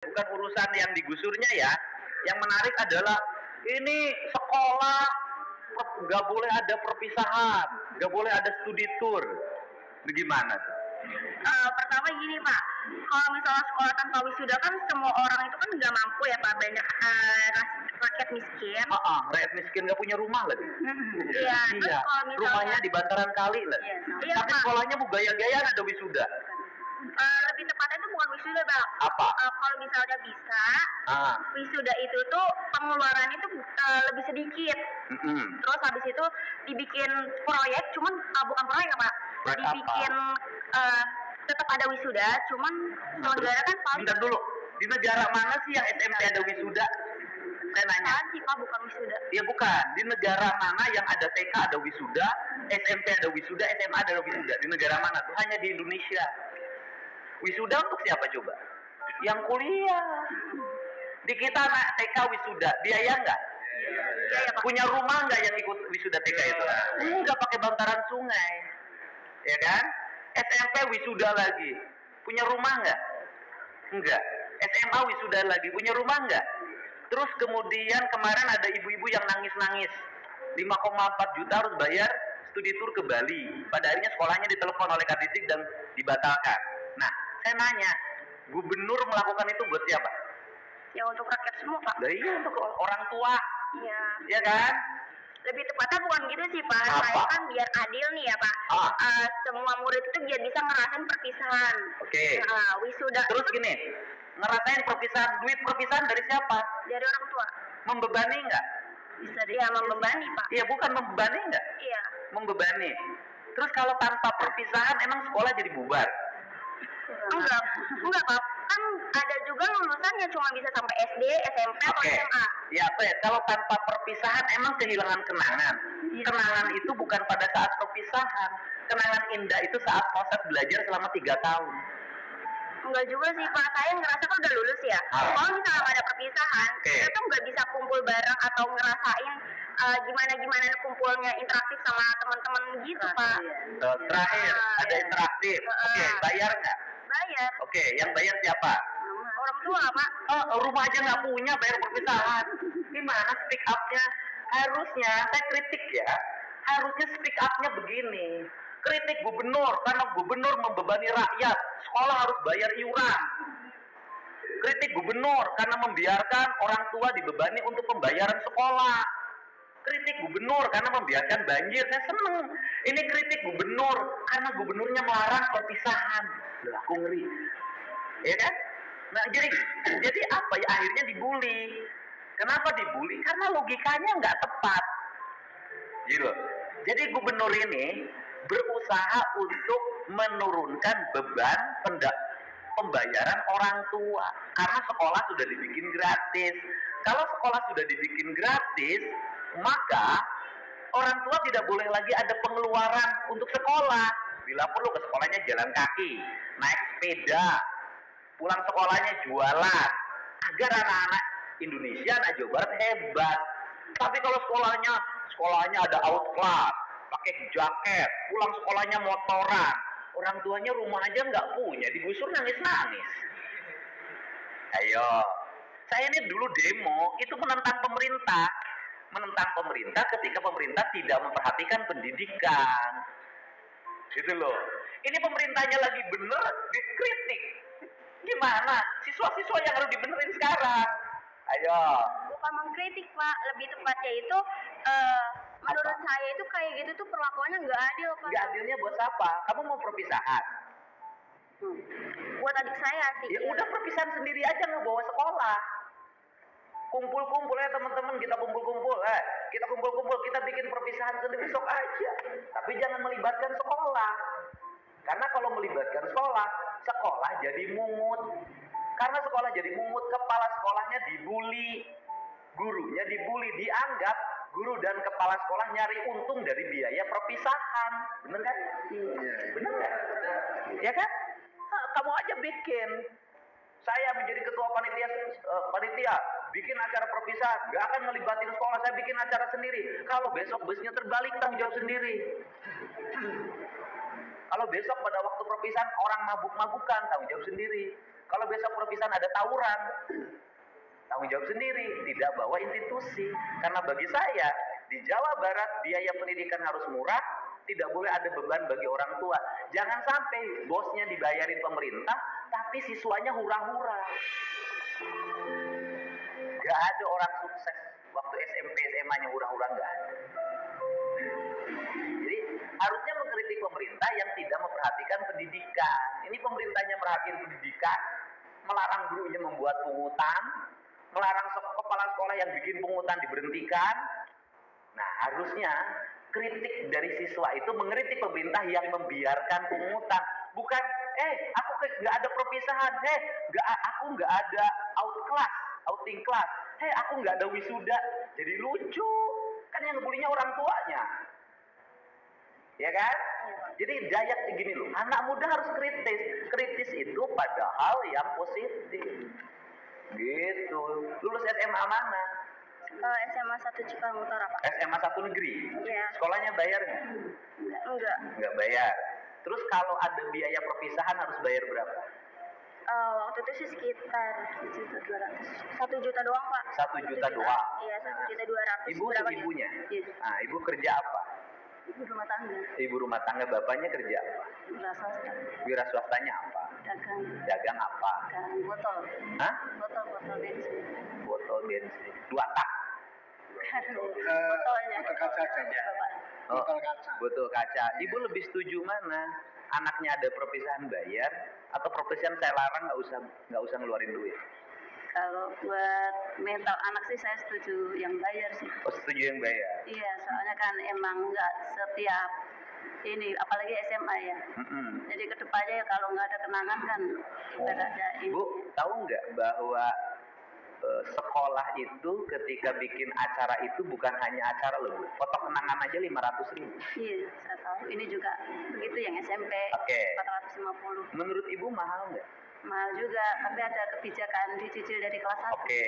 bukan urusan yang digusurnya ya. Yang menarik adalah ini sekolah nggak boleh ada perpisahan, nggak boleh ada studi tour. Bagaimana tuh? Pertama gini Pak, kalau misalnya sekolah tanpa wisuda kan semua orang itu kan nggak mampu ya Pak, banyak rakyat miskin. Rakyat miskin nggak punya rumah lagi. Iya. Terus kalau misalnya rumahnya di bantaran kali lah. Iya, tapi Pak. sekolahnya bu gaya-gayaan ada wisuda. Lebih tepatnya itu bukan wisuda Pak. Apa? Kalau misalnya bisa, wisuda itu tuh pengeluarannya tuh lebih sedikit. Terus habis itu dibikin proyek, cuman bukan proyek Pak. Dibikin tetap ada wisuda, cuman negara kan paling. Bentar dulu, di negara mana sih yang SMP ada wisuda? Saya nanya. Sih Pak, bukan wisuda. Ya bukan, di negara mana yang ada TK ada wisuda, SMP ada wisuda, SMA ada wisuda? Di negara mana tuh? Hanya di Indonesia. Wisuda untuk siapa coba? Yang kuliah. Di kita anak TK wisuda, biaya nggak? Iya, Pak. Punya rumah nggak yang ikut wisuda TK itu? Nggak, pakai bantaran sungai. Ya kan? SMP wisuda lagi. Punya rumah nggak? Enggak. SMA wisuda lagi. Punya rumah nggak? Terus kemudian kemarin ada ibu-ibu yang nangis-nangis. 5,4 juta harus bayar studi tour ke Bali. Pada akhirnya sekolahnya ditelepon oleh Kadidik dan dibatalkan. Nah, saya nanya, gubernur melakukan itu buat siapa? Ya untuk rakyat semua Pak. Iya, untuk orang tua. Iya. Iya kan? Lebih tepatnya bukan gitu sih Pak. Apa? Saya kan biar adil nih ya Pak. Semua murid itu biar bisa ngerasain perpisahan. Oke. Wisuda. Terus gini, ngerasain perpisahan, duit perpisahan dari siapa? Dari orang tua. Membebani nggak? Bisa dia membebani Pak. Iya, bukan membebani nggak? Iya. Membebani. Terus kalau tanpa perpisahan emang sekolah jadi bubar? Enggak Pak. Kan ada juga lulusannya cuma bisa sampai SD, SMP atau SMA. Ya, kalau tanpa perpisahan emang kehilangan kenangan. Kenangan itu bukan pada saat perpisahan. Kenangan indah itu saat proses belajar selama 3 tahun. Enggak juga sih Pak, saya ngerasa kan udah lulus ya. Kalau misalnya ada perpisahan, kita tuh nggak bisa kumpul bareng atau ngerasain gimana kumpulnya interaktif sama teman-teman gitu Pak. Terakhir, ada interaktif. Oke, bayar nggak? Bayar. Oke, yang bayar siapa? Orang tua Pak. Rumah aja nggak punya, bayar perpisahan. Gimana speak up-nya? Harusnya, saya kritik ya, harusnya speak up-nya begini. Kritik gubernur, karena gubernur membebani rakyat, sekolah harus bayar iuran. Kritik gubernur, karena membiarkan orang tua dibebani untuk pembayaran sekolah. Kritik gubernur, karena membiarkan banjir. Saya seneng. Ini kritik gubernur, karena gubernurnya melarang perpisahan. Loh, aku ngeri. Ya kan? Nah, jadi apa ya? Akhirnya dibully. Kenapa dibully? Karena logikanya nggak tepat. Gitu. Jadi gubernur ini berusaha untuk menurunkan beban pembayaran orang tua karena sekolah sudah dibikin gratis. Kalau sekolah sudah dibikin gratis, maka orang tua tidak boleh lagi ada pengeluaran untuk sekolah. Bila perlu ke sekolahnya jalan kaki, naik sepeda, pulang sekolahnya jualan, agar anak-anak Indonesia, anak Jawa Barat hebat. Tapi kalau sekolahnya ada outclass, pakai jaket, pulang sekolahnya motoran, orang tuanya rumah aja nggak punya, digusur nangis-nangis. Ayo, saya ini dulu demo, itu menentang pemerintah ketika pemerintah tidak memperhatikan pendidikan. Gitu loh. Ini pemerintahnya lagi bener, dikritik. Gimana? Siswa-siswa yang harus dibenerin sekarang. Ayo. Bukan mengkritik Pak, lebih tepatnya itu menurut saya itu kayak gitu tuh perlakuannya nggak adil Pak. Nggak adilnya buat siapa? Kamu mau perpisahan? Buat adik saya sih. Ya udah perpisahan sendiri aja, nggak bawa sekolah. Kumpul-kumpul ya teman-teman, kita kumpul-kumpul, kita bikin perpisahan sendiri besok aja. Tapi jangan melibatkan sekolah. Karena kalau melibatkan sekolah jadi mungut. Karena sekolah jadi mungut, kepala sekolahnya dibully, gurunya dibully, dianggap guru dan kepala sekolah nyari untung dari biaya perpisahan. Bener kan? Bener kan? Ya kan? Kamu aja bikin. Saya menjadi ketua panitia bikin acara perpisahan, gak akan ngelibatin sekolah, saya bikin acara sendiri. Kalau besok busnya terbalik, tanggung jawab sendiri. Kalau besok pada waktu perpisahan orang mabuk-mabukan, tanggung jawab sendiri. Kalau besok perpisahan ada tawuran, tanggung jawab sendiri, tidak bawa institusi. Karena bagi saya, di Jawa Barat biaya pendidikan harus murah, tidak boleh ada beban bagi orang tua. Jangan sampai bosnya dibayarin pemerintah, tapi siswanya hura-hura. Gak ada orang sukses waktu SMP, SMA-nya hura-hura, gak ada. Jadi harusnya mengkritik pemerintah yang tidak memperhatikan pendidikan. Ini pemerintahnya merhatiin pendidikan, melarang gurunya membuat pungutan, melarang kepala sekolah yang bikin pungutan diberhentikan. Nah, harusnya kritik dari siswa itu mengkritik pemerintah yang membiarkan pungutan. Bukan, aku nggak ada perpisahan, aku nggak ada outing class, aku nggak ada wisuda. Jadi lucu, kan yang ngebulinya orang tuanya. Ya kan? Jadi dayak gini loh, anak muda harus kritis itu pada hal yang positif. Gitu. Lulus SMA mana? SMA 1 Cikarang Utara, Pak. SMA 1 negeri? Iya. Sekolahnya bayar nggak? Enggak. Nggak bayar. Terus kalau ada biaya perpisahan harus bayar berapa? Waktu itu sih sekitar 1 juta doang, Pak. 1 juta doang? Iya, 1.200.000. Ibu ibunya? Yes. Nah, ibu kerja apa? Ibu rumah tangga. Ibu rumah tangga, bapaknya kerja apa? Wira swasta. Wira swastanya apa? Dagang. Dagang apa? Dagang botol. Hah? Botol bensin. Botol bensin. 2 tak? Botolnya. Botol kaca aja. Botol kaca. Botol kaca. Ibu lebih setuju mana? Anaknya ada perpisahan bayar atau perpisahan saya larang nggak usah ngeluarin duit? Kalau buat mental anak sih saya setuju yang bayar sih. Oh, setuju yang bayar? Iya, soalnya kan emang nggak setiap ini, apalagi SMA ya. Jadi kedepannya ya kalau nggak ada kenangan kan nggak ada ini. Bu, tahu nggak bahwa sekolah itu ketika bikin acara itu bukan hanya acara loh, Bu. Foto kenangan aja 500.000. Iya, saya tahu. Ini juga begitu yang SMP. Oke. 450. Menurut Ibu mahal nggak? Mahal juga, tapi ada kebijakan dicicil dari kelas 1. Oke.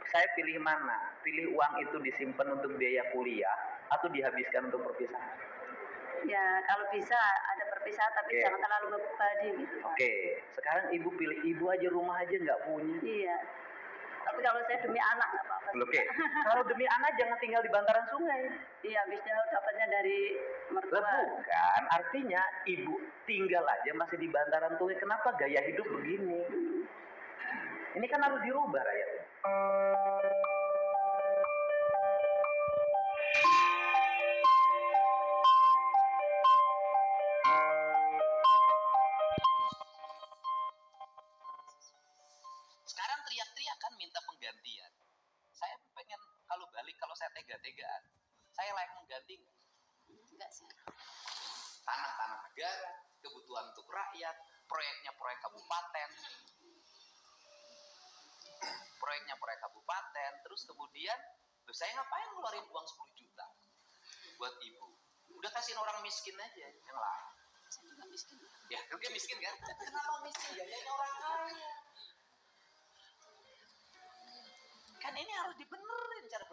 Saya pilih mana? Pilih uang itu disimpan untuk biaya kuliah atau dihabiskan untuk perpisahan? Ya, kalau bisa ada perpisahan tapi jangan terlalu membebani gitu. Oke. Sekarang Ibu pilih, Ibu aja rumah aja nggak punya. Iya. Tapi kalau saya demi anak nggak apa-apa. Oke. Kalau demi anak jangan tinggal di bantaran sungai. Iya, habisnya dapatnya dari mertua. Bukan, artinya Ibu tinggal aja masih di bantaran sungai. Kenapa gaya hidup begini? Ini kan harus dirubah, rakyat. Sekarang teriak-teriakan minta penggantian. Saya pengen kalau saya tega-tegaan, saya layak mengganti Enggak sih. tanah-tanah negara, kebutuhan untuk rakyat, proyeknya proyek kabupaten, terus kemudian saya ngapain ngeluarin uang 10 juta buat ibu? Udah kasihin orang miskin aja yang lain. Saya juga miskin. Ya, dia miskin kan? Kenapa miskin? Jadinya orang kaya. Kan ini harus dibenerin cara